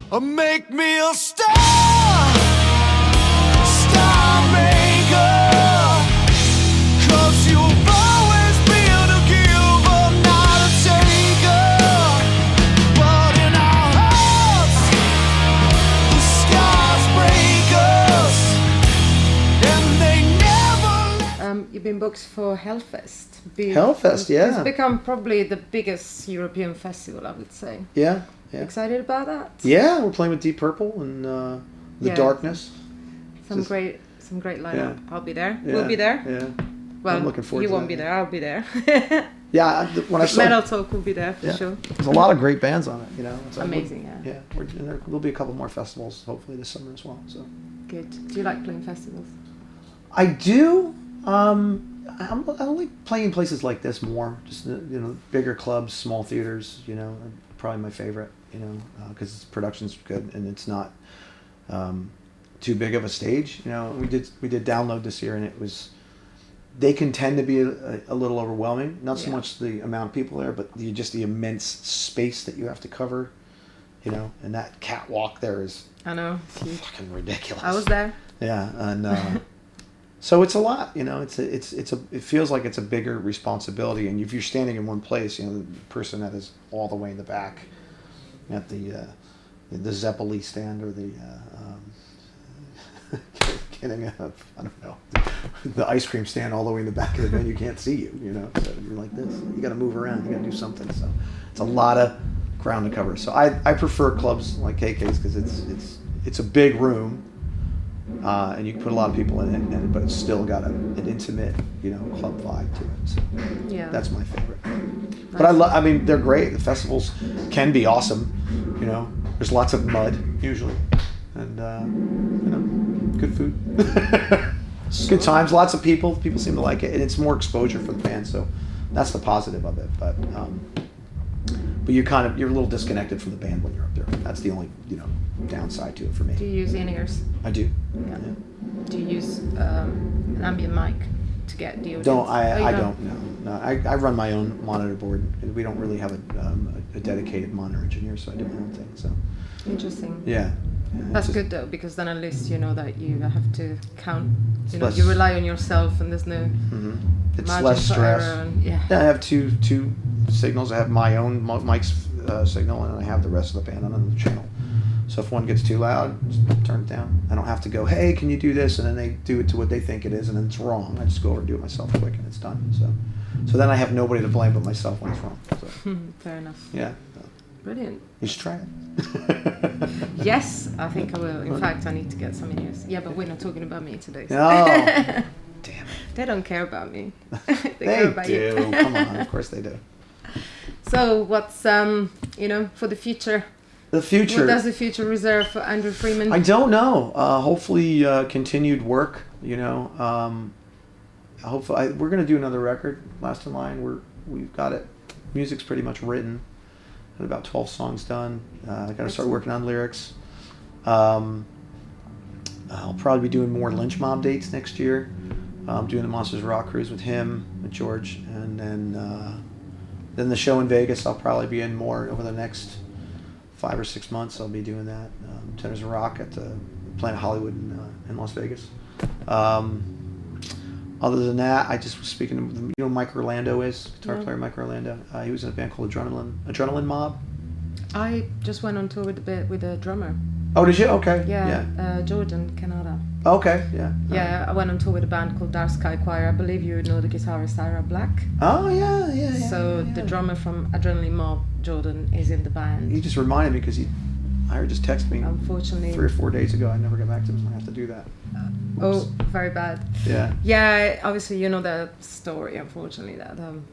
Make me a star, star maker. 'Cause you've always been a giver, not a taker. But in our hearts, the scars break us, and they never. You've been booked for Hellfest. Hellfest, yeah. It's become probably the biggest European festival, I would say. Yeah. Excited about that? Yeah, we're playing with Deep Purple and The Darkness. Some great lineup. Yeah. I'll be there. Yeah, We'll be there. Yeah. Well, I'm looking forward you to won't that, be there. I'll be there. Yeah, when I saw MetalTalk will be there for sure. There's a lot of great bands on it, you know. It's Amazing, Yeah, and there will be a couple more festivals hopefully this summer as well. So good. Do you like playing festivals? I do. I like playing places like this more. Just bigger clubs, small theaters. You know, probably my favorite. You know, because production's good and it's not too big of a stage. You know, we did Download this year and it was. They can tend to be a little overwhelming. Not so much the amount of people there, but just the immense space that you have to cover. You know, and that catwalk there is. I know. Fucking ridiculous. I was there. Yeah, and so it's a lot. You know, it feels like it's a bigger responsibility. And if you're standing in one place, you know, the person that is all the way in the back at the Zeppeli stand or the getting I don't know, the ice cream stand all the way in the back of the van, you can't see you, you know, so you're like this, you got to move around, you got to do something, so it's a lot of ground to cover. So I prefer clubs like KK's because it's a big room, and you can put a lot of people in it, but it's still got an intimate, you know, club vibe to it. So that's my favorite. But I mean, they're great. The festivals can be awesome, you know. There's lots of mud usually, and you know, good food, good times, lots of people. People seem to like it, and it's more exposure for the band. So that's the positive of it. But you're a little disconnected from the band when you're up there. That's the only, you know, downside to it for me. Do you use in-ears? I do. Yeah. Do you use an ambient mic to get the audience? I don't know. No, I run my own monitor board. We don't really have a dedicated monitor engineer, so I do my own thing. So interesting. Yeah. That's good though, because then at least you know that you have to count. You know, you rely on yourself, and there's no. It's less stress. Yeah, I have two signals. I have my own mic's signal, and I have the rest of the band on another channel. So if one gets too loud, just turn it down. I don't have to go, hey, can you do this? And then they do it to what they think it is, and then it's wrong. I just go over and do it myself quick, and it's done. So then I have nobody to blame but myself when it's wrong. So. Fair enough. Yeah. Brilliant. You should try it. Yes, I think I will. In fact, I need to get some in-ears. Yeah, but we're not talking about me today. So. No. Damn it. They don't care about me. They care about do. You. Come on, of course they do. So what's you know, for the future? The future. What does the future reserve for Andrew Freeman? I don't know. Hopefully continued work, you know. Hopefully we're going to do another record, Last in Line. We've got it. Music's pretty much written. Got about 12 songs done. I got to start working on lyrics. I'll probably be doing more Lynch Mob dates next year. I'm doing the Monsters Rock Cruise with him, with George, and then the show in Vegas. I'll probably be in more over the next 5 or 6 months. I'll be doing that. Tenors of Rock at the Planet Hollywood in Las Vegas. Other than that, I just was speaking to, you know, Mike Orlando is, guitar player Mike Orlando. He was in a band called Adrenaline Mob. I just went on tour with the drummer. Oh, did you? Okay. Yeah. Jordan Canada. Okay, yeah. Yeah, I went on tour with a band called Dark Sky Choir. I believe you know the guitarist Ira Black. Oh, yeah. So the drummer from Adrenaline Mob, Jordan, is in the band. He just reminded me because Ira just texted me. Unfortunately. 3 or 4 days ago. I never got back to him. I have to do that. Oh, very bad. Yeah. Yeah, obviously you know that story, unfortunately, that an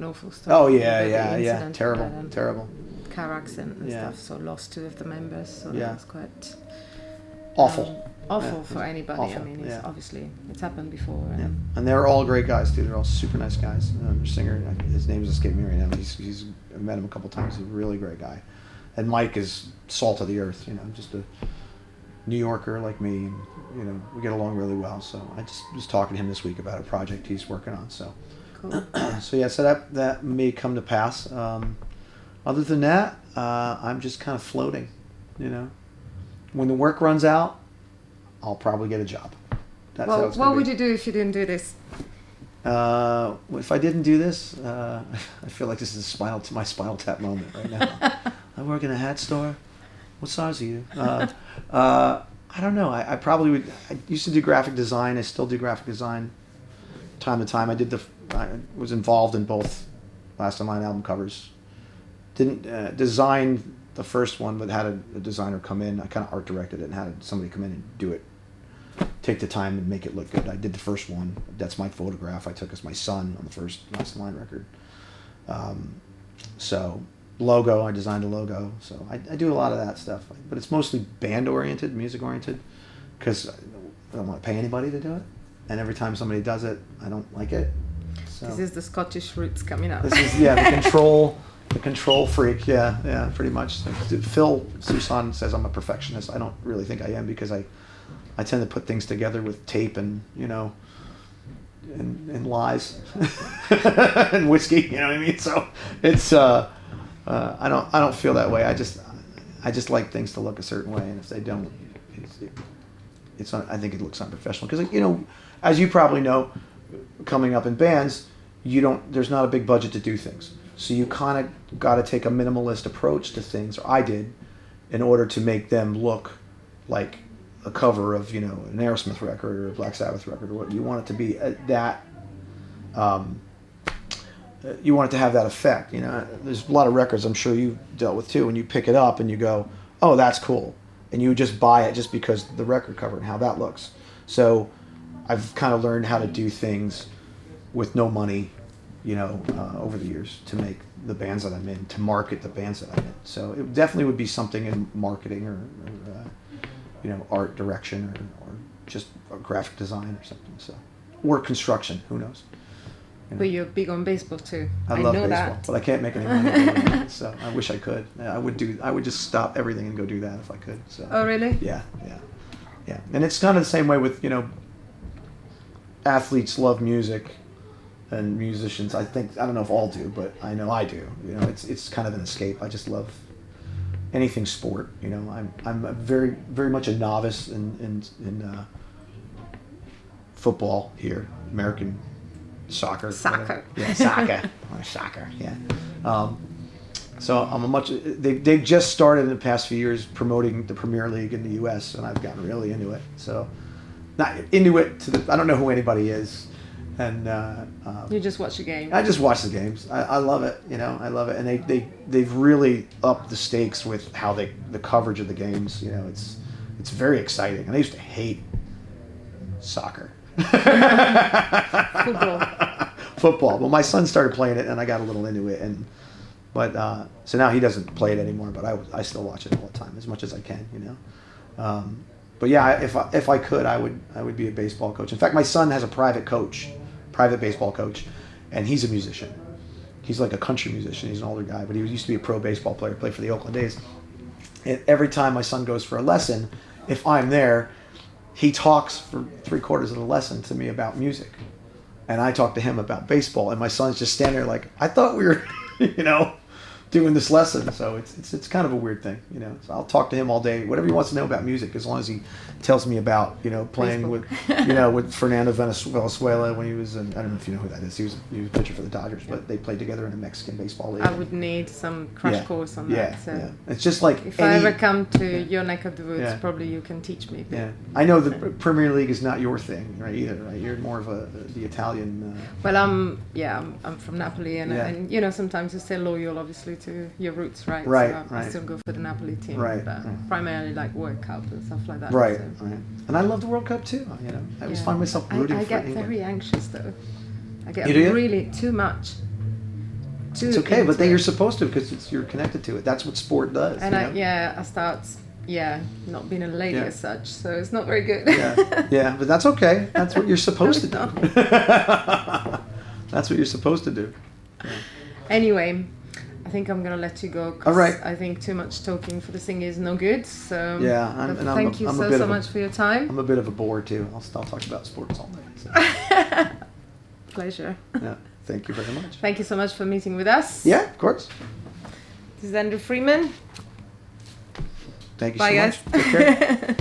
awful story. Oh, yeah. Terrible. Car accident and stuff, so lost 2 of the members, so that was quite awful. Awful for anybody. Awful. I mean, it's happened before. And they're all great guys too. They're all super nice guys. The singer, his name is escaping me right now. I've met him a couple times. He's a really great guy. And Mike is salt of the earth. You know, just a New Yorker like me. And, you know, we get along really well. So I just was talking to him this week about a project he's working on. So, cool. So that may come to pass. Other than that, I'm just kind of floating. You know, when the work runs out, I'll probably get a job. That's how it's gonna what be. would you do if you didn't do this? If I didn't do this, I feel like this is my Spinal Tap moment right now. I work in a hat store. What size are you? I don't know. I probably would. I used to do graphic design. I still do graphic design time to time. I was involved in both Last in Line album covers. Didn't design the first one, but had a designer come in. I kind of art directed it and had somebody come in and do it. Take the time and make it look good. I did the first one. That's my photograph I took as my son on the first Last in Line record. So logo, I designed a logo. So I do a lot of that stuff. But it's mostly band oriented, music oriented, because I don't want to pay anybody to do it. And every time somebody does it, I don't like it. So This is the Scottish roots coming out. this is the control freak. Yeah, pretty much. Phil Susan says I'm a perfectionist. I don't really think I am, because I tend to put things together with tape and and lies and whiskey. You know what I mean? So it's I don't feel that way. I just like things to look a certain way, and if they don't, I think it looks unprofessional. Because as you probably know, coming up in bands, there's not a big budget to do things, so you kind of got to take a minimalist approach to things, or I did, in order to make them look like a cover of an Aerosmith record or a Black Sabbath record, or what you want it to be. You want it to have that effect. There's a lot of records I'm sure you've dealt with too, when you pick it up and you go, oh, that's cool, and you just buy it just because the record cover and how that looks. So I've kind of learned how to do things with no money, over the years, to make the bands that I'm in, to market the bands that I'm in. So it definitely would be something in marketing or art direction, or just graphic design or something. So, or construction, who knows? But you're big on baseball too. I love know baseball, that. but I can't make any money doing it, so I wish I could. I would just stop everything and go do that if I could. So. Oh, really? Yeah. And it's kind of the same way with athletes love music, and musicians. I don't know if all do, but I know I do. It's kind of an escape. I just love anything sport. I'm a very, very much a novice in football here, American soccer. Soccer. Yeah, soccer. Or soccer. Yeah. So they've just started in the past few years promoting the Premier League in the U.S., and I've gotten really into it. So, not into it I don't know who anybody is, and You just watch the game. I just watch the games. I love it. I love it, and they've really upped the stakes with how the coverage of the games. It's very exciting. And I used to hate soccer. Football. Well, my son started playing it, and I got a little into it, so now he doesn't play it anymore. But I still watch it all the time, as much as I can. But yeah, if I could, I would be a baseball coach. In fact, my son has a private baseball coach, and he's a musician. He's like a country musician. He's an older guy, but he used to be a pro baseball player, played for the Oakland A's. And every time my son goes for a lesson, if I'm there, he talks for 3/4 of the lesson to me about music, and I talk to him about baseball. And my son's just standing there like, I thought we were, doing this lesson. So it's kind of a weird thing, So I'll talk to him all day, whatever he wants to know about music, as long as he tells me about, playing with, with Fernando Valenzuela when he was, I don't know if you know who that is. He was a pitcher for the Dodgers, but they played together in a Mexican baseball league. I would need some crash course on that. So It's just like if I ever come to your neck of the woods, probably you can teach me. Yeah, I know the Premier League is not your thing, right? Either, right? You're more of the Italian. Well, I'm from Napoli, and sometimes you stay loyal, obviously, to your roots, right? Right, so I still go for the Napoli team, right, but primarily like World Cup and stuff like that. Right, so. right. And I love the World Cup too. I always find myself rooting I for get England. very anxious though. I get You do? really too much. It's okay, but then you're supposed to, because you're connected to it. That's what sport does. And I start not being a lady as such, so it's not very good. Yeah, but that's okay. That's what you're supposed to do. not. That's what you're supposed to do. Yeah. Anyway, I think I'm gonna let you go. 'Cause all right. I think too much talking for the singer is no good. So yeah, thank you so much for your time. I'm a bit of a bore too. I'll talk about sports all night. So. Pleasure. Yeah, thank you very much. Thank you so much for meeting with us. Yeah, of course. This is Andrew Freeman. Thank you Bye, so guys. much. Take care.